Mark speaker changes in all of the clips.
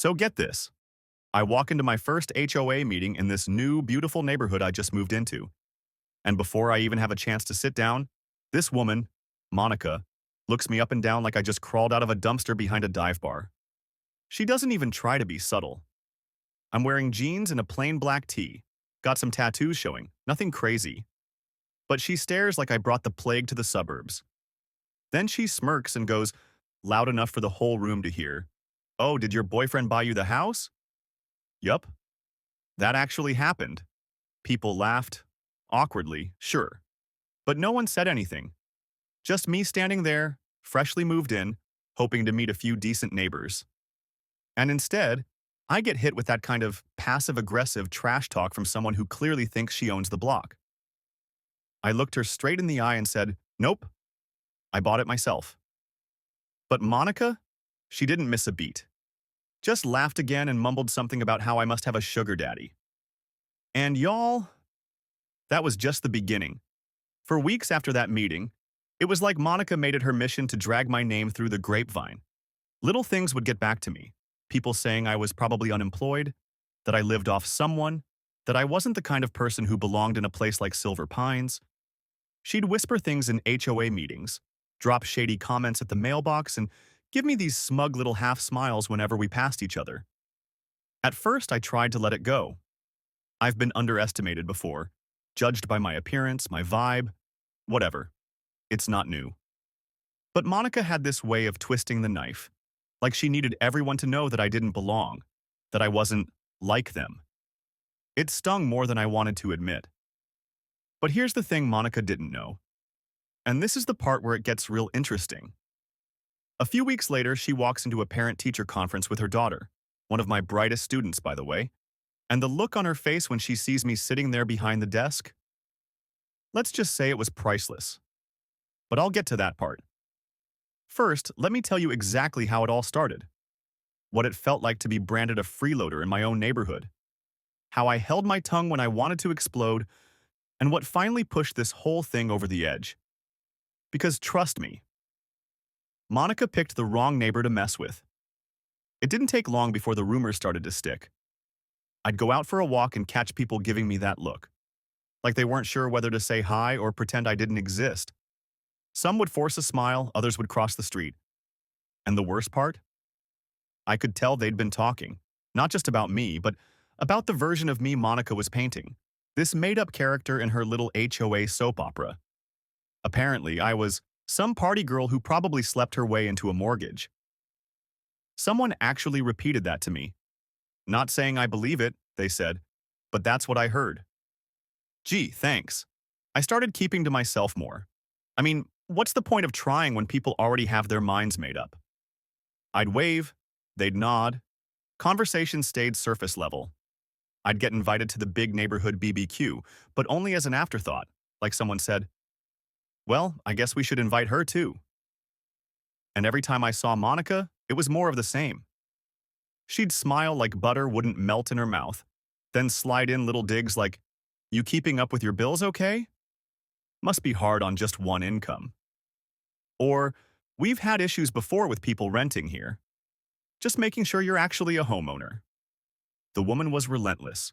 Speaker 1: So get this. I walk into my first HOA meeting in this new, beautiful neighborhood I just moved into. And before I even have a chance to sit down, this woman, Monica, looks me up and down like I just crawled out of a dumpster behind a dive bar. She doesn't even try to be subtle. I'm wearing jeans and a plain black tee. Got some tattoos showing, nothing crazy. But she stares like I brought the plague to the suburbs. Then she smirks and goes, loud enough for the whole room to hear, "Oh, did your boyfriend buy you the house?" Yup, that actually happened. People laughed, awkwardly, sure. But no one said anything. Just me standing there, freshly moved in, hoping to meet a few decent neighbors. And instead, I get hit with that kind of passive-aggressive trash talk from someone who clearly thinks she owns the block. I looked her straight in the eye and said, "Nope, I bought it myself." But Monica, she didn't miss a beat. Just laughed again and mumbled something about how I must have a sugar daddy. And y'all, that was just the beginning. For weeks after that meeting, it was like Monica made it her mission to drag my name through the grapevine. Little things would get back to me. People saying I was probably unemployed, that I lived off someone, that I wasn't the kind of person who belonged in a place like Silver Pines. She'd whisper things in HOA meetings, drop shady comments at the mailbox, and give me these smug little half-smiles whenever we passed each other. At first, I tried to let it go. I've been underestimated before, judged by my appearance, my vibe, whatever. It's not new. But Monica had this way of twisting the knife, like she needed everyone to know that I didn't belong, that I wasn't like them. It stung more than I wanted to admit. But here's the thing Monica didn't know. And this is the part where it gets real interesting. A few weeks later, she walks into a parent-teacher conference with her daughter, one of my brightest students, by the way, and the look on her face when she sees me sitting there behind the desk, let's just say it was priceless. But I'll get to that part. First, let me tell you exactly how it all started. What it felt like to be branded a freeloader in my own neighborhood. How I held my tongue when I wanted to explode, and what finally pushed this whole thing over the edge. Because trust me, Monica picked the wrong neighbor to mess with. It didn't take long before the rumors started to stick. I'd go out for a walk and catch people giving me that look, like they weren't sure whether to say hi or pretend I didn't exist. Some would force a smile, others would cross the street. And the worst part? I could tell they'd been talking, not just about me, but about the version of me Monica was painting, this made-up character in her little HOA soap opera. Apparently, I was some party girl who probably slept her way into a mortgage. Someone actually repeated that to me. Not saying I believe it, they said, but that's what I heard. Gee, thanks. I started keeping to myself more. I mean, what's the point of trying when people already have their minds made up? I'd wave, they'd nod. Conversation stayed surface level. I'd get invited to the big neighborhood BBQ, but only as an afterthought, like someone said, "Well, I guess we should invite her too." And every time I saw Monica, it was more of the same. She'd smile like butter wouldn't melt in her mouth, then slide in little digs like, "You keeping up with your bills okay? Must be hard on just one income." Or, "We've had issues before with people renting here. Just making sure you're actually a homeowner." The woman was relentless.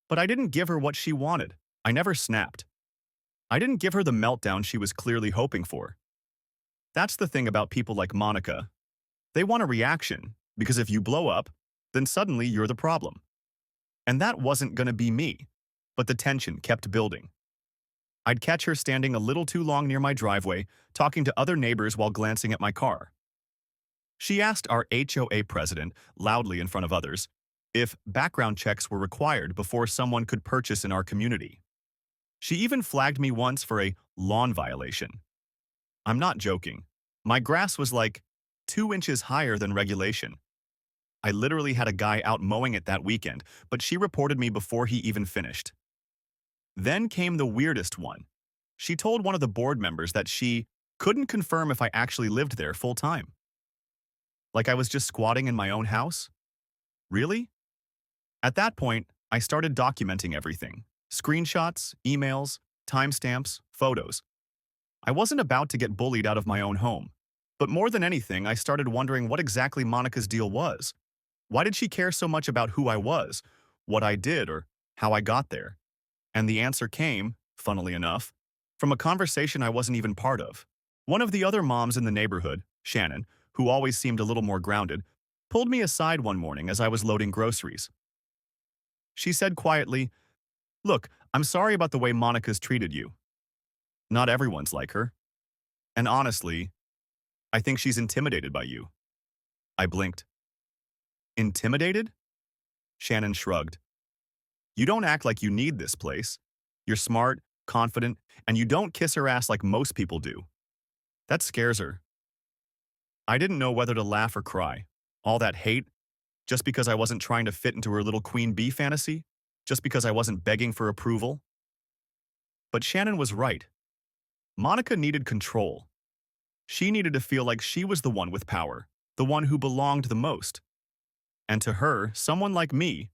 Speaker 1: But I didn't give her what she wanted. I never snapped. I didn't give her the meltdown she was clearly hoping for. That's the thing about people like Monica. They want a reaction, because if you blow up, then suddenly you're the problem. And that wasn't gonna be me, but the tension kept building. I'd catch her standing a little too long near my driveway, talking to other neighbors while glancing at my car. She asked our HOA president, loudly in front of others, if background checks were required before someone could purchase in our community. She even flagged me once for a lawn violation. I'm not joking. My grass was like 2 inches higher than regulation. I literally had a guy out mowing it that weekend, but she reported me before he even finished. Then came the weirdest one. She told one of the board members that she couldn't confirm if I actually lived there full time. Like I was just squatting in my own house? Really? At that point, I started documenting everything. Screenshots, emails, timestamps, photos. I wasn't about to get bullied out of my own home. But more than anything, I started wondering what exactly Monica's deal was. Why did she care so much about who I was, what I did, or how I got there? And the answer came, funnily enough, from a conversation I wasn't even part of. One of the other moms in the neighborhood, Shannon, who always seemed a little more grounded, pulled me aside one morning as I was loading groceries. She said quietly, "Look, I'm sorry about the way Monica's treated you. Not everyone's like her. And honestly, I think she's intimidated by you." I blinked. Intimidated? Shannon shrugged. "You don't act like you need this place. You're smart, confident, and you don't kiss her ass like most people do. That scares her." I didn't know whether to laugh or cry. All that hate, just because I wasn't trying to fit into her little queen bee fantasy? Just because I wasn't begging for approval? But Shannon was right. Monica needed control. She needed to feel like she was the one with power, the one who belonged the most. And to her, someone like me,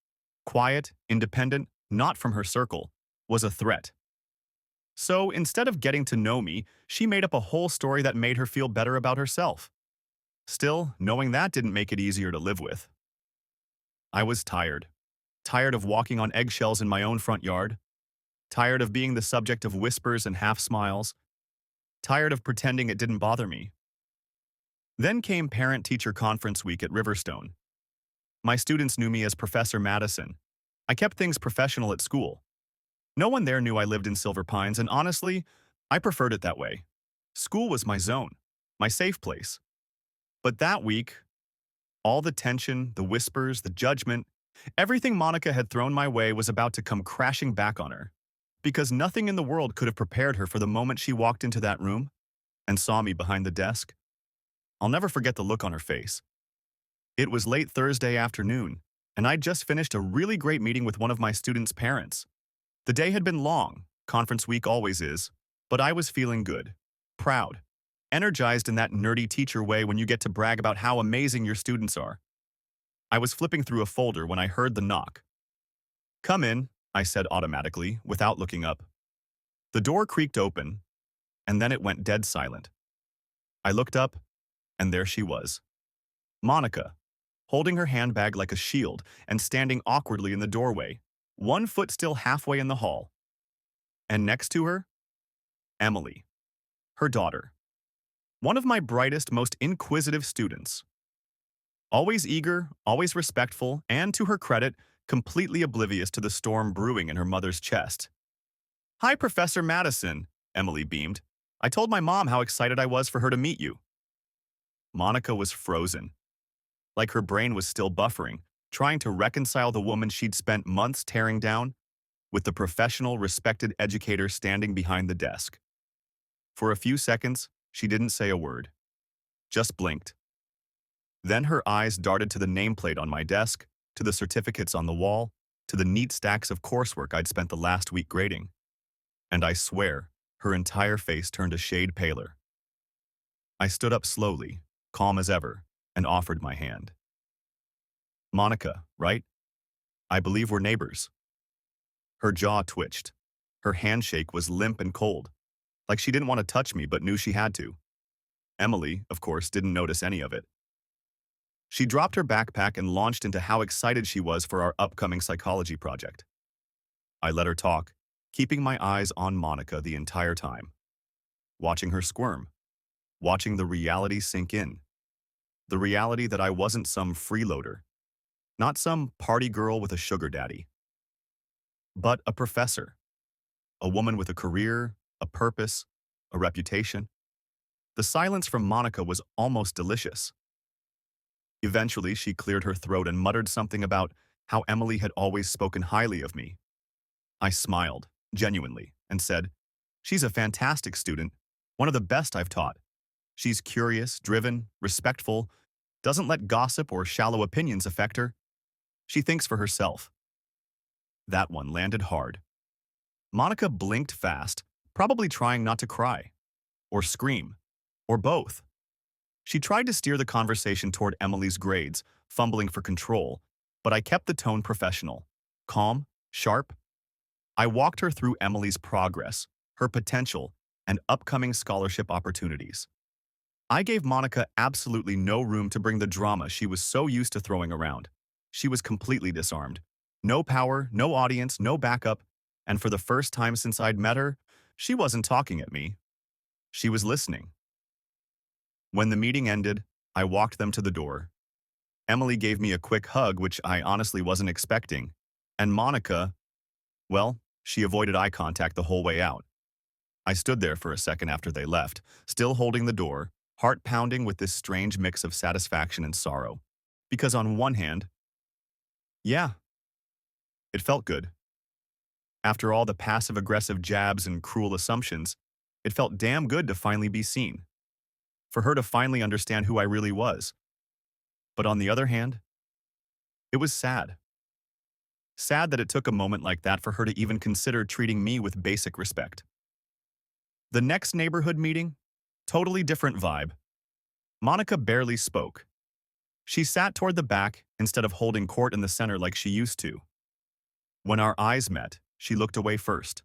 Speaker 1: quiet, independent, not from her circle, was a threat. So instead of getting to know me, she made up a whole story that made her feel better about herself. Still, knowing that didn't make it easier to live with. I was tired. Tired of walking on eggshells in my own front yard. Tired of being the subject of whispers and half smiles. Tired of pretending it didn't bother me. Then came parent-teacher conference week at Riverstone. My students knew me as Professor Madison. I kept things professional at school. No one there knew I lived in Silver Pines, and honestly, I preferred it that way. School was my zone, my safe place. But that week, all the tension, the whispers, the judgment, everything Monica had thrown my way was about to come crashing back on her. Because nothing in the world could have prepared her for the moment she walked into that room and saw me behind the desk. I'll never forget the look on her face. It was late Thursday afternoon, and I'd just finished a really great meeting with one of my students' parents. The day had been long, conference week always is, but I was feeling good, proud, energized in that nerdy teacher way when you get to brag about how amazing your students are. I was flipping through a folder when I heard the knock. "Come in," I said automatically, without looking up. The door creaked open, and then it went dead silent. I looked up, and there she was. Monica, holding her handbag like a shield and standing awkwardly in the doorway, one foot still halfway in the hall. And next to her, Emily, her daughter. One of my brightest, most inquisitive students. Always eager, always respectful, and to her credit, completely oblivious to the storm brewing in her mother's chest. "Hi, Professor Madison," Emily beamed. "I told my mom how excited I was for her to meet you." Monica was frozen, like her brain was still buffering, trying to reconcile the woman she'd spent months tearing down with the professional, respected educator standing behind the desk. For a few seconds, she didn't say a word, just blinked. Then her eyes darted to the nameplate on my desk, to the certificates on the wall, to the neat stacks of coursework I'd spent the last week grading. And I swear, her entire face turned a shade paler. I stood up slowly, calm as ever, and offered my hand. "Monica, right? I believe we're neighbors." Her jaw twitched. Her handshake was limp and cold, like she didn't want to touch me but knew she had to. Emily, of course, didn't notice any of it. She dropped her backpack and launched into how excited she was for our upcoming psychology project. I let her talk, keeping my eyes on Monica the entire time, watching her squirm, watching the reality sink in. The reality that I wasn't some freeloader, not some party girl with a sugar daddy, but a professor, a woman with a career, a purpose, a reputation. The silence from Monica was almost delicious. Eventually, she cleared her throat and muttered something about how Emily had always spoken highly of me. I smiled, genuinely, and said, "She's a fantastic student, one of the best I've taught. She's curious, driven, respectful, doesn't let gossip or shallow opinions affect her. She thinks for herself." That one landed hard. Monica blinked fast, probably trying not to cry, or scream, or both. She tried to steer the conversation toward Emily's grades, fumbling for control, but I kept the tone professional, calm, sharp. I walked her through Emily's progress, her potential, and upcoming scholarship opportunities. I gave Monica absolutely no room to bring the drama she was so used to throwing around. She was completely disarmed. No power, no audience, no backup, and for the first time since I'd met her, she wasn't talking at me. She was listening. When the meeting ended, I walked them to the door. Emily gave me a quick hug, which I honestly wasn't expecting, and Monica, well, she avoided eye contact the whole way out. I stood there for a second after they left, still holding the door, heart pounding with this strange mix of satisfaction and sorrow. Because on one hand, yeah, it felt good. After all the passive-aggressive jabs and cruel assumptions, it felt damn good to finally be seen. For her to finally understand who I really was. But on the other hand, it was sad. Sad that it took a moment like that for her to even consider treating me with basic respect. The next neighborhood meeting? Totally different vibe. Monica barely spoke. She sat toward the back instead of holding court in the center like she used to. When our eyes met, she looked away first.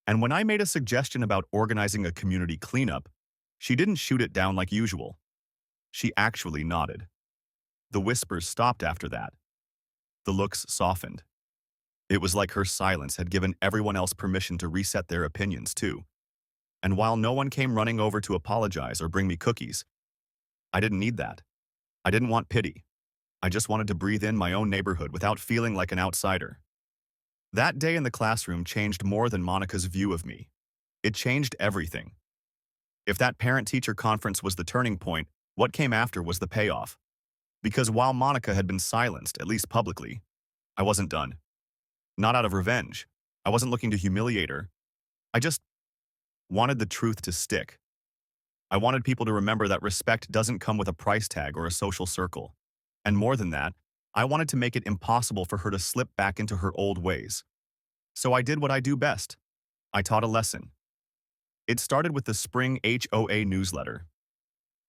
Speaker 1: And when I made a suggestion about organizing a community cleanup, she didn't shoot it down like usual. She actually nodded. The whispers stopped after that. The looks softened. It was like her silence had given everyone else permission to reset their opinions, too. And while no one came running over to apologize or bring me cookies, I didn't need that. I didn't want pity. I just wanted to breathe in my own neighborhood without feeling like an outsider. That day in the classroom changed more than Monica's view of me. It changed everything. If that parent-teacher conference was the turning point, what came after was the payoff. Because while Monica had been silenced, at least publicly, I wasn't done. Not out of revenge. I wasn't looking to humiliate her. I just wanted the truth to stick. I wanted people to remember that respect doesn't come with a price tag or a social circle. And more than that, I wanted to make it impossible for her to slip back into her old ways. So I did what I do best. I taught a lesson. It started with the spring HOA newsletter.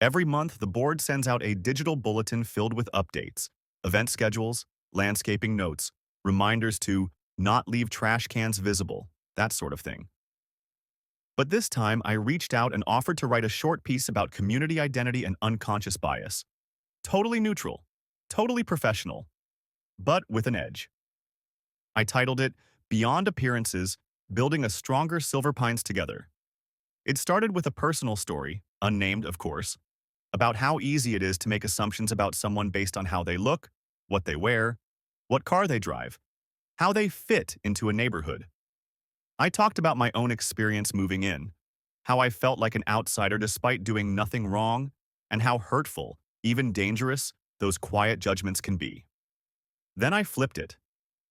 Speaker 1: Every month, the board sends out a digital bulletin filled with updates, event schedules, landscaping notes, reminders to not leave trash cans visible, that sort of thing. But this time, I reached out and offered to write a short piece about community identity and unconscious bias. Totally neutral, totally professional, but with an edge. I titled it, Beyond Appearances, Building a Stronger Silver Pines Together. It started with a personal story, unnamed of course, about how easy it is to make assumptions about someone based on how they look, what they wear, what car they drive, how they fit into a neighborhood. I talked about my own experience moving in, how I felt like an outsider despite doing nothing wrong, and how hurtful, even dangerous, those quiet judgments can be. Then I flipped it,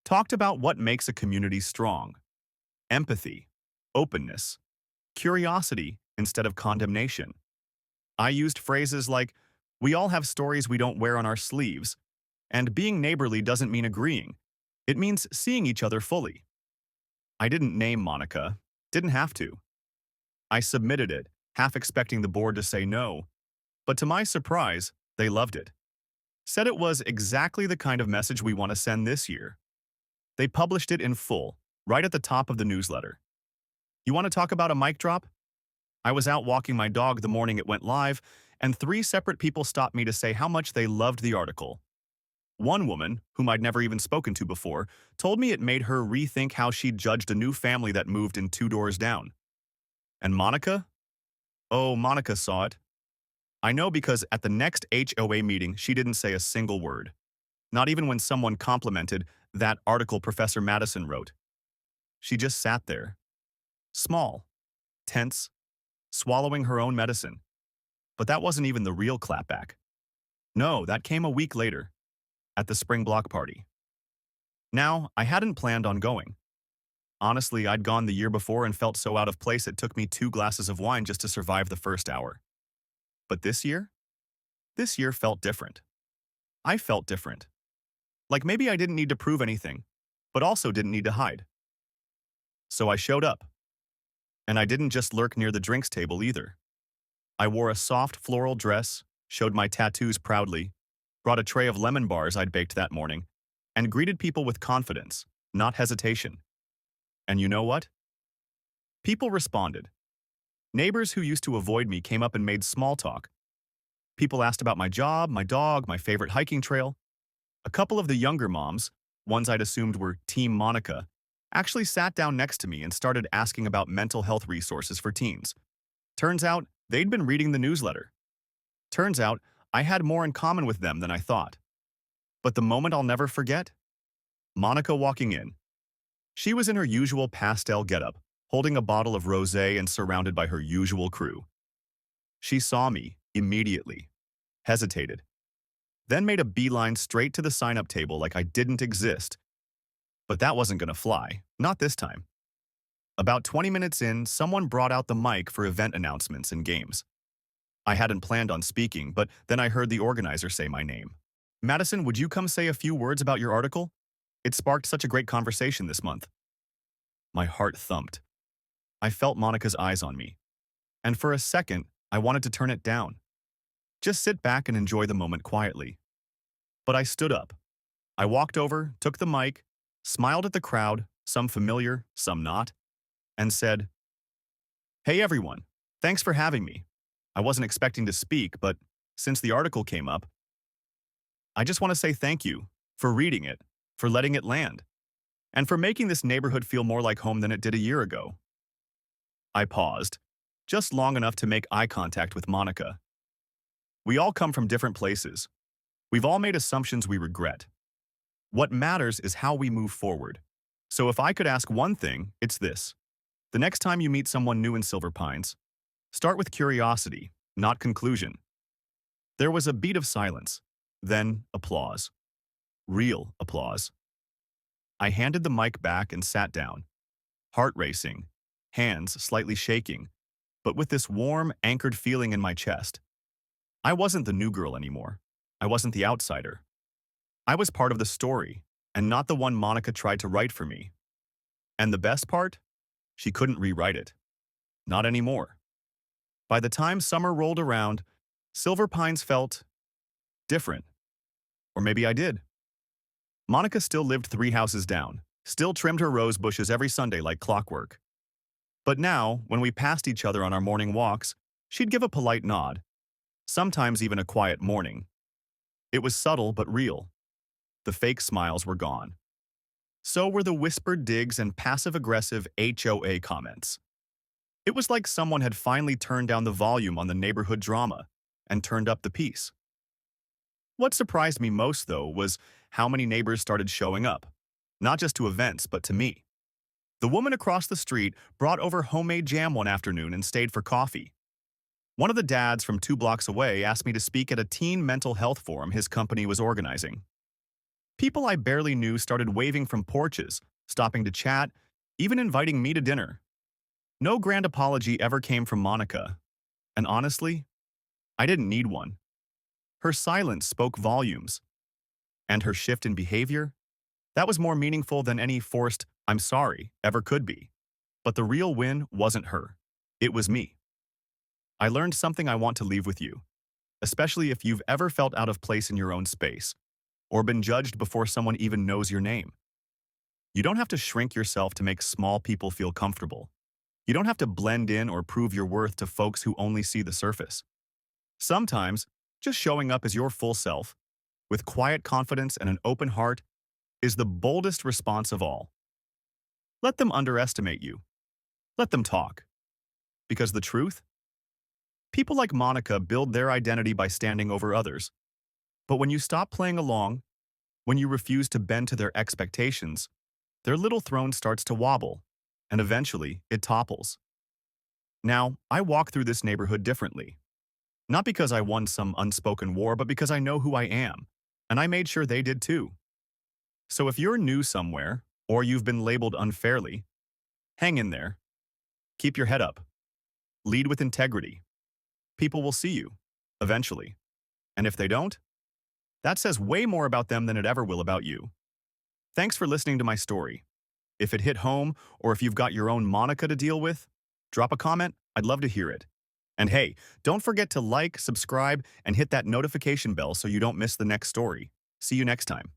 Speaker 1: talked about what makes a community strong: empathy, openness, curiosity instead of condemnation. I used phrases like, we all have stories we don't wear on our sleeves, and being neighborly doesn't mean agreeing. It means seeing each other fully. I didn't name Monica, didn't have to. I submitted it, half expecting the board to say no, but to my surprise, they loved it. Said it was exactly the kind of message we want to send this year. They published it in full, right at the top of the newsletter. You want to talk about a mic drop? I was out walking my dog the morning it went live, and 3 separate people stopped me to say how much they loved the article. One woman, whom I'd never even spoken to before, told me it made her rethink how she'd judged a new family that moved in 2 doors down. And Monica? Oh, Monica saw it. I know because at the next HOA meeting, she didn't say a single word. Not even when someone complimented that article Professor Madison wrote. She just sat there. Small, tense, swallowing her own medicine. But that wasn't even the real clapback. No, that came a week later, at the spring block party. Now, I hadn't planned on going. Honestly, I'd gone the year before and felt so out of place it took me 2 glasses of wine just to survive the first hour. But this year? This year felt different. I felt different. Like maybe I didn't need to prove anything, but also didn't need to hide. So I showed up. And I didn't just lurk near the drinks table either. I wore a soft floral dress, showed my tattoos proudly, brought a tray of lemon bars I'd baked that morning, and greeted people with confidence, not hesitation. And you know what? People responded. Neighbors who used to avoid me came up and made small talk. People asked about my job, my dog, my favorite hiking trail. A couple of the younger moms, ones I'd assumed were Team Monica, actually sat down next to me and started asking about mental health resources for teens. Turns out, they'd been reading the newsletter. Turns out, I had more in common with them than I thought. But the moment I'll never forget? Monica walking in. She was in her usual pastel getup, holding a bottle of rosé and surrounded by her usual crew. She saw me, immediately, hesitated, then made a beeline straight to the sign-up table like I didn't exist. But that wasn't gonna fly, not this time. About 20 minutes in, someone brought out the mic for event announcements and games. I hadn't planned on speaking, but then I heard the organizer say my name. Madison, would you come say a few words about your article? It sparked such a great conversation this month. My heart thumped. I felt Monica's eyes on me. And for a second, I wanted to turn it down. Just sit back and enjoy the moment quietly. But I stood up. I walked over, took the mic, smiled at the crowd, some familiar, some not, and said, "Hey everyone, thanks for having me. I wasn't expecting to speak, but since the article came up, I just want to say thank you for reading it, for letting it land, and for making this neighborhood feel more like home than it did a year ago." I paused, just long enough to make eye contact with Monica. We all come from different places. We've all made assumptions we regret. What matters is how we move forward. So if I could ask one thing, it's this. The next time you meet someone new in Silver Pines, start with curiosity, not conclusion. There was a beat of silence, then applause. Real applause. I handed the mic back and sat down, heart racing, hands slightly shaking, but with this warm, anchored feeling in my chest. I wasn't the new girl anymore. I wasn't the outsider. I was part of the story, and not the one Monica tried to write for me. And the best part? She couldn't rewrite it. Not anymore. By the time summer rolled around, Silver Pines felt different. Or maybe I did. Monica still lived 3 houses down, still trimmed her rose bushes every Sunday like clockwork. But now, when we passed each other on our morning walks, she'd give a polite nod, sometimes even a quiet morning. It was subtle but real. The fake smiles were gone. So were the whispered digs and passive-aggressive HOA comments. It was like someone had finally turned down the volume on the neighborhood drama and turned up the peace. What surprised me most, though, was how many neighbors started showing up, not just to events, but to me. The woman across the street brought over homemade jam one afternoon and stayed for coffee. One of the dads from 2 blocks away asked me to speak at a teen mental health forum his company was organizing. People I barely knew started waving from porches, stopping to chat, even inviting me to dinner. No grand apology ever came from Monica, and honestly, I didn't need one. Her silence spoke volumes, and her shift in behavior, that was more meaningful than any forced "I'm sorry" ever could be. But the real win wasn't her. It was me. I learned something I want to leave with you, especially if you've ever felt out of place in your own space, or been judged before someone even knows your name. You don't have to shrink yourself to make small people feel comfortable. You don't have to blend in or prove your worth to folks who only see the surface. Sometimes, just showing up as your full self, with quiet confidence and an open heart, is the boldest response of all. Let them underestimate you. Let them talk. Because the truth? People like Monica build their identity by standing over others. But when you stop playing along, when you refuse to bend to their expectations, their little throne starts to wobble, and eventually it topples. Now, I walk through this neighborhood differently. Not because I won some unspoken war, but because I know who I am, and I made sure they did too. So if you're new somewhere, or you've been labeled unfairly, hang in there. Keep your head up. Lead with integrity. People will see you, eventually. And if they don't, that says way more about them than it ever will about you. Thanks for listening to my story. If it hit home, or if you've got your own Monica to deal with, drop a comment. I'd love to hear it. And hey, don't forget to like, subscribe, and hit that notification bell so you don't miss the next story. See you next time.